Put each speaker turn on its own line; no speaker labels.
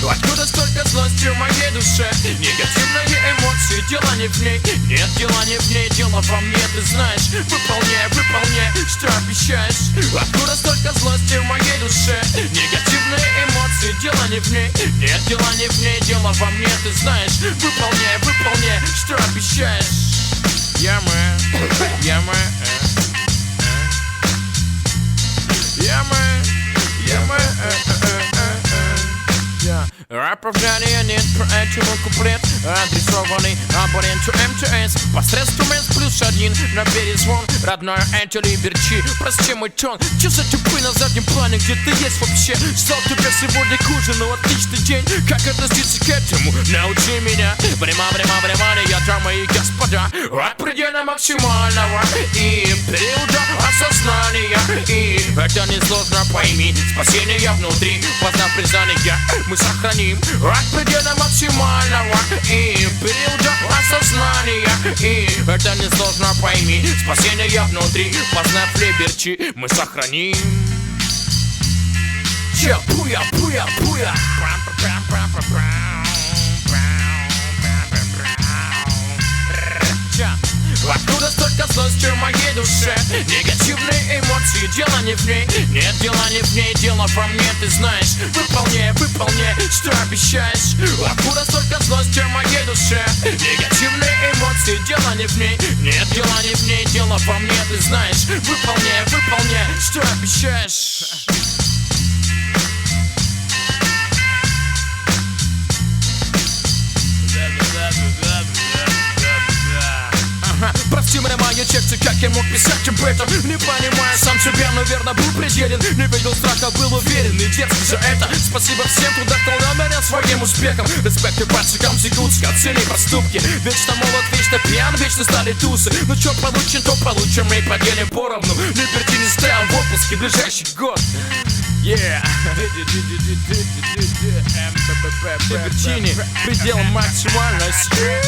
Откуда столько злости в моей душе? Негативные эмоции, дела не в ней. Нет, дела не в ней, дело во мне, ты знаешь. Выполняй, что обещаешь. Откуда столько злости в моей душе? Негативные эмоции, дела не в ней. Нет, дела не в ней, дело во мне, ты знаешь. Выполняй, что обещаешь. Yeah man, yeah man, yeah man, yeah man. Оправдания нет, поэтому куплет адресованный абоненту МТС посредством S+1 на перезвон. Родной это Либерти, прости мой тон. Че за тупы на заднем плане, где ты есть вообще? Стал тебя сегодня к ужину, отличный день. Как относиться к этому? Научи меня. Внимание, дамы и господа. От предела максимального и периода осознания. И это несложно, пойми. Спасение внутри, познав признание, мы сохраним. От предела максимального и периода осознания. И это несложно, пойми. Спасение внутри, познав Либерти, мы сохраним. Буя. Откуда столько злости в моей душе? Негативные эмоции, дело не в ней. Нет, дела не в ней, дело во мне, ты знаешь. Выполняй, что обещаешь. Откуда столько злости в моей душе? Негативные эмоции, дело не в ней. Нет, дела не в ней, дело во мне, ты знаешь. Выполняй, что обещаешь. Прости мне мои тексты, как я мог писать об этом? Не понимая сам себя, наверное, был пределен. Не видел страха, был уверен и дерзкий за это. Спасибо всем, кто вдохновлял меня своим успехом. Респект и пальчикам Зигутска, оцени поступки. Вечно молод, вечно пьян, вечно стали тусы. Ну чё получим, то получим, мы поделим поровну. Либерти не стоял в отпуске ближайший год. Либертини, предел максимальности.